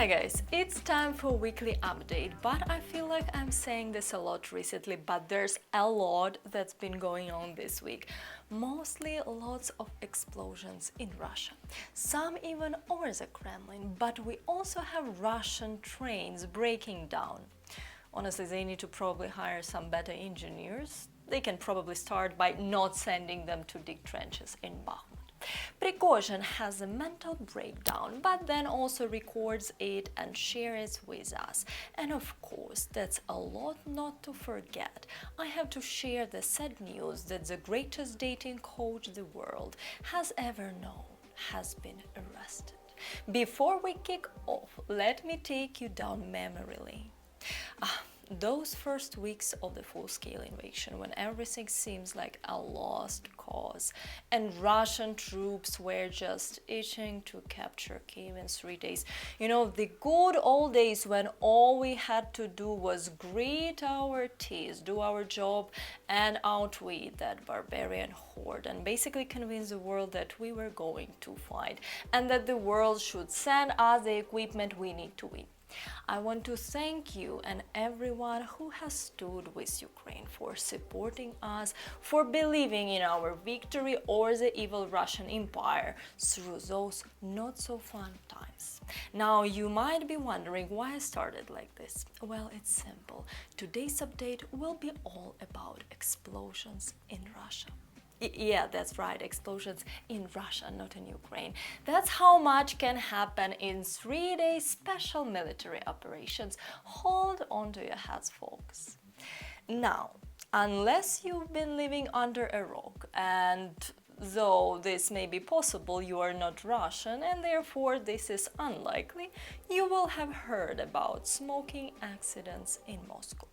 Hi guys, it's time for weekly update, but I feel like I'm saying this a lot recently, but there's a lot that's been going on this week. Mostly lots of explosions in Russia, some even over the Kremlin, but we also have Russian trains breaking down. Honestly, they need to probably hire some better engineers. They can probably start by not sending them to dig trenches in Bakhmut. Prigozhin has a mental breakdown, but then also records it and shares it with us. And of course, that's a lot not to forget. I have to share the sad news that the greatest dating coach the world has ever known has been arrested. Before we kick off, let me take you down memory lane. Those first weeks of the full-scale invasion, when everything seems like a lost cause and Russian troops were just itching to capture Kiev in 3 days. You know, the good old days when all we had to do was grit our teeth, do our job and outwit that barbarian horde and basically convince the world that we were going to fight and that the world should send us the equipment we need to win. I want to thank you and everyone who has stood with Ukraine for supporting us, for believing in our victory over the evil Russian Empire through those not so fun times. Now you might be wondering why I started like this. Well, it's simple. Today's update will be all about explosions in Russia. Yeah, that's right, explosions in Russia, not in Ukraine. That's how much can happen in 3 days special military operations. Hold on to your hats, folks. Now, unless you've been living under a rock, and though this may be possible, you are not Russian, and therefore this is unlikely, you will have heard about smoking accidents in Moscow.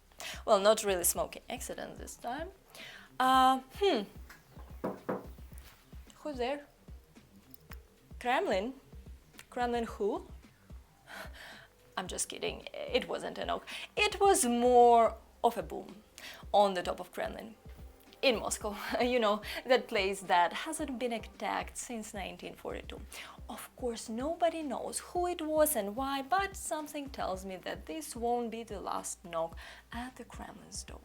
Well, not really smoking accidents this time. Who's there? Kremlin? Kremlin who? I'm just kidding, it wasn't a knock. It was more of a boom on the top of Kremlin. In Moscow, you know, that place that hasn't been attacked since 1942. Of course, nobody knows who it was and why, but something tells me that this won't be the last knock at the Kremlin's door.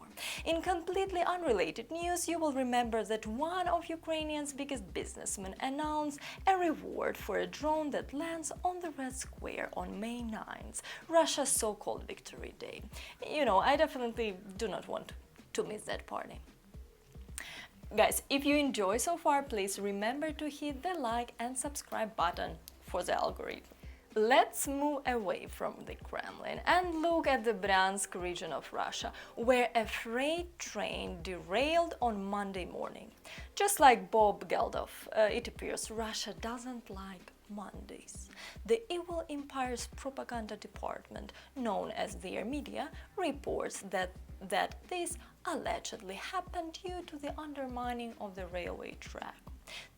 In completely unrelated news, you will remember that one of Ukrainian's biggest businessmen announced a reward for a drone that lands on the Red Square on May 9th, Russia's so-called Victory Day. You know, I definitely do not want to miss that party. Guys, if you enjoy so far, please remember to hit the like and subscribe button for the algorithm. Let's move away from the Kremlin and look at the Bryansk region of Russia, where a freight train derailed on Monday morning. Just like Bob Geldof, it appears Russia doesn't like Mondays. The evil empire's propaganda department, known as their media, reports that this allegedly happened due to the undermining of the railway track.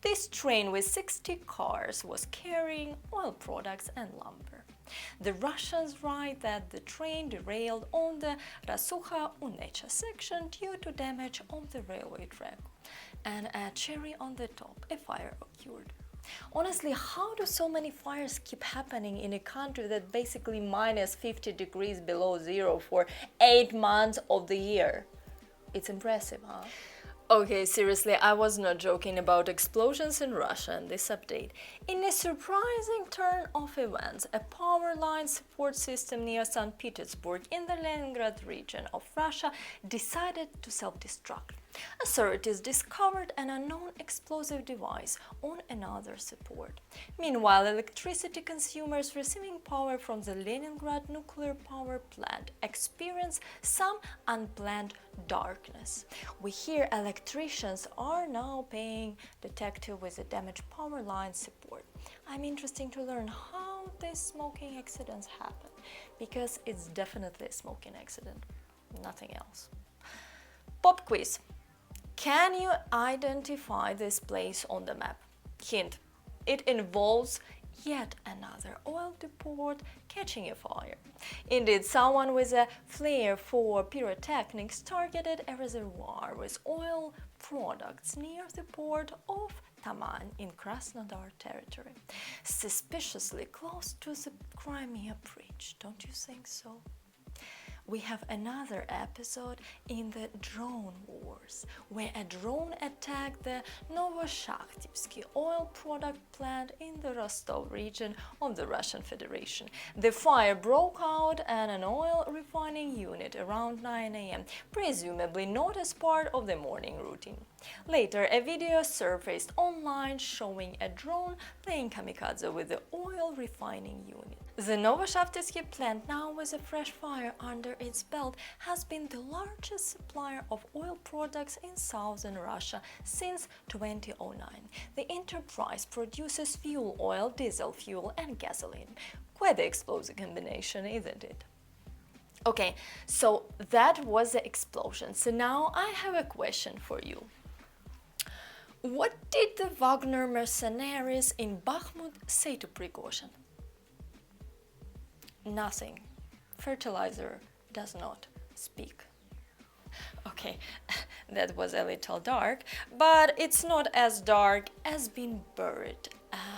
This train with 60 cars was carrying oil products and lumber. The Russians write that the train derailed on the Rasuha-Unecha section due to damage on the railway track. And a cherry on the top, a fire occurred. Honestly, how do so many fires keep happening in a country that basically minus 50 degrees below zero for 8 months of the year? It's impressive, huh? Okay, seriously, I was not joking about explosions in Russia in this update. In a surprising turn of events, a power line support system near St. Petersburg in the Leningrad region of Russia decided to self-destruct. Authorities discovered an unknown explosive device on another support. Meanwhile, electricity consumers receiving power from the Leningrad nuclear power plant experienced some unplanned darkness. We hear electricians are now paying detective with the damaged power line support. I'm interested to learn how these smoking accidents happen, because it's definitely a smoking accident, nothing else. Pop quiz. Can you identify this place on the map? Hint, it involves yet another oil depot catching a fire. Indeed, someone with a flair for pyrotechnics targeted a reservoir with oil products near the port of Taman in Krasnodar territory, suspiciously close to the Crimea Bridge, don't you think so? We have another episode in the drone wars, where a drone attacked the Novoshakhtivsky oil product plant in the Rostov region of the Russian Federation. The fire broke out at an oil refining unit around 9 a.m., presumably not as part of the morning routine. Later, a video surfaced online showing a drone playing kamikaze with the oil refining unit. The Novoshakhtivsky plant, now with a fresh fire under its belt, has been the largest supplier of oil products in southern Russia since 2009. The enterprise produces fuel oil, diesel fuel and gasoline. Quite the explosive combination, isn't it? Okay, so that was the explosion. So now I have a question for you. What did the Wagner mercenaries in Bakhmut say to Prigozhin? Nothing. Fertilizer does not speak. Okay, that was a little dark, but it's not as dark as being buried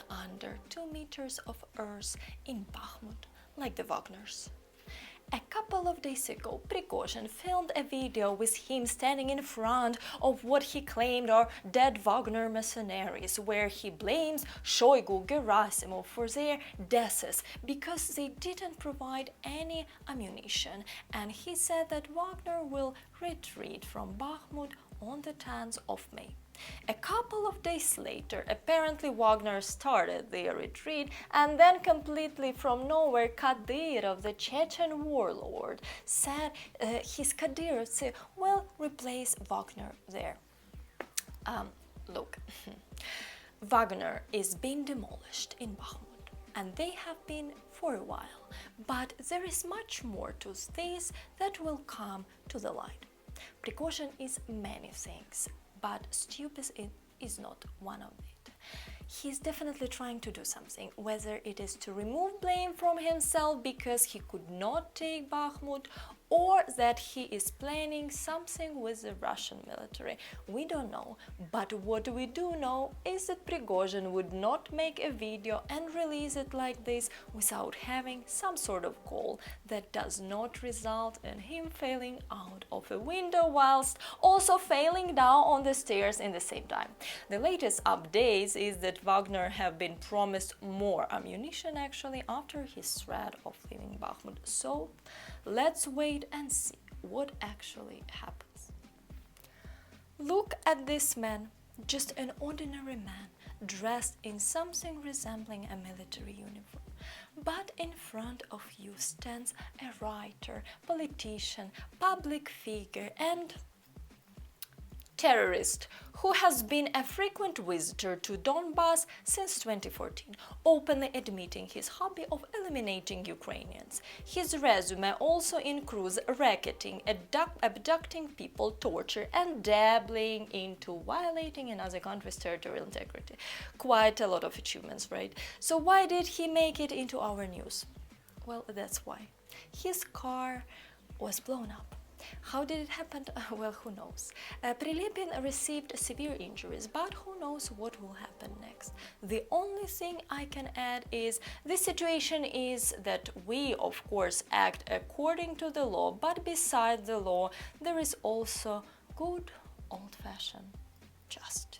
under 2 meters of earth in Bakhmut, like the Wagners. A couple of days ago, Prigozhin filmed a video with him standing in front of what he claimed are dead Wagner mercenaries, where he blames Shoigu, Gerasimov for their deaths because they didn't provide any ammunition, and he said that Wagner will retreat from Bakhmut on the 10th of May. A couple of days later, apparently Wagner started their retreat, and then completely from nowhere, Kadyrov, the Chechen warlord, said his Kadyrovцы will replace Wagner there. Look, Wagner is being demolished in Bakhmut, and they have been for a while, but there is much more to this that will come to the light. Prigozhin is many things, but stupid is not one of it. He's definitely trying to do something, whether it is to remove blame from himself because he could not take Bakhmut, or that he is planning something with the Russian military. We don't know, but what we do know is that Prigozhin would not make a video and release it like this without having some sort of goal that does not result in him falling out of a window whilst also falling down on the stairs in the same time. The latest updates is that Wagner have been promised more ammunition actually after his threat of leaving Bakhmut. So let's wait and see what actually happens. Look at this man, just an ordinary man, dressed in something resembling a military uniform. But in front of you stands a writer, politician, public figure and terrorist who has been a frequent visitor to Donbass since 2014, openly admitting his hobby of eliminating Ukrainians. His resume also includes racketing, abducting people, torture, and dabbling into violating another country's territorial integrity. Quite a lot of achievements, right? So why did he make it into our news? Well, that's why. His car was blown up. How did it happen? Well, who knows? Prilepin received severe injuries, but who knows what will happen next? The only thing I can add is the situation is that we, of course, act according to the law, but beside the law, there is also good old-fashioned justice.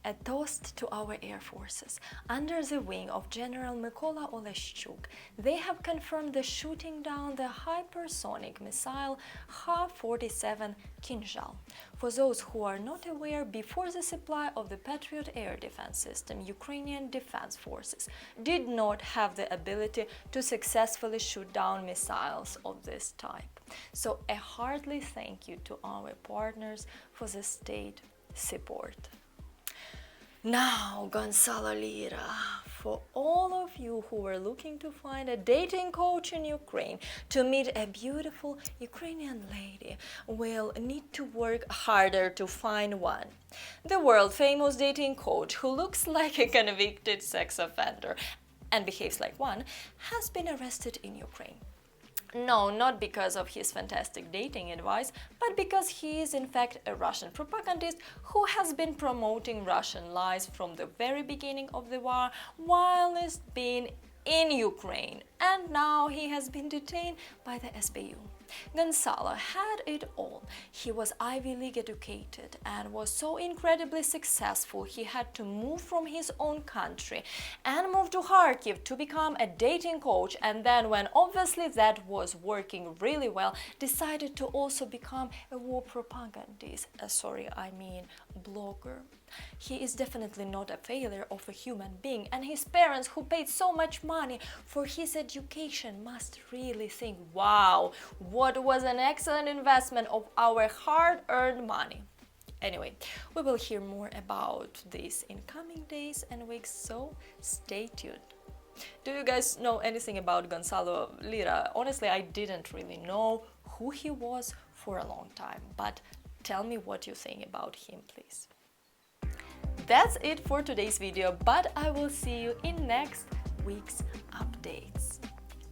A toast to our air forces. Under the wing of General Mykola Oleshchuk, they have confirmed the shooting down the hypersonic missile Ha-47 Kinzhal. For those who are not aware, before the supply of the Patriot air defense system, Ukrainian defense forces did not have the ability to successfully shoot down missiles of this type. So a hearty thank you to our partners for the state support. Now, Gonzalo, Lira, for all of you who are looking to find a dating coach in Ukraine, to meet a beautiful Ukrainian lady, will need to work harder to find one. The world-famous dating coach, who looks like a convicted sex offender and behaves like one, has been arrested in Ukraine. No, not because of his fantastic dating advice, but because he is in fact a Russian propagandist who has been promoting Russian lies from the very beginning of the war whilst being in Ukraine, and now he has been detained by the SBU. Gonzalo had it all. He was Ivy League educated and was so incredibly successful he had to move from his own country and move to Kharkiv to become a dating coach, and then when obviously that was working really well, decided to also become a war propagandist. Blogger. He is definitely not a failure of a human being, and his parents, who paid so much money for his education, must really think, wow, what was an excellent investment of our hard-earned money. Anyway, we will hear more about this in coming days and weeks, so stay tuned. Do you guys know anything about Gonzalo Lira? Honestly, I didn't really know who he was for a long time, but tell me what you think about him, please. That's it for today's video, but I will see you in next week's updates.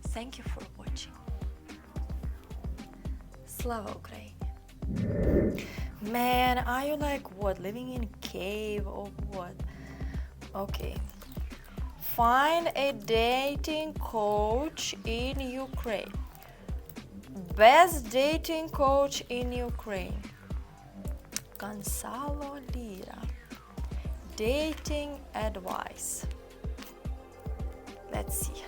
Thank you for watching. Slava Ukraini. Man, are you like what, living in a cave or what? Okay. Find a dating coach in Ukraine. Best dating coach in Ukraine. Gonzalo Lira. Dating advice. Let's see.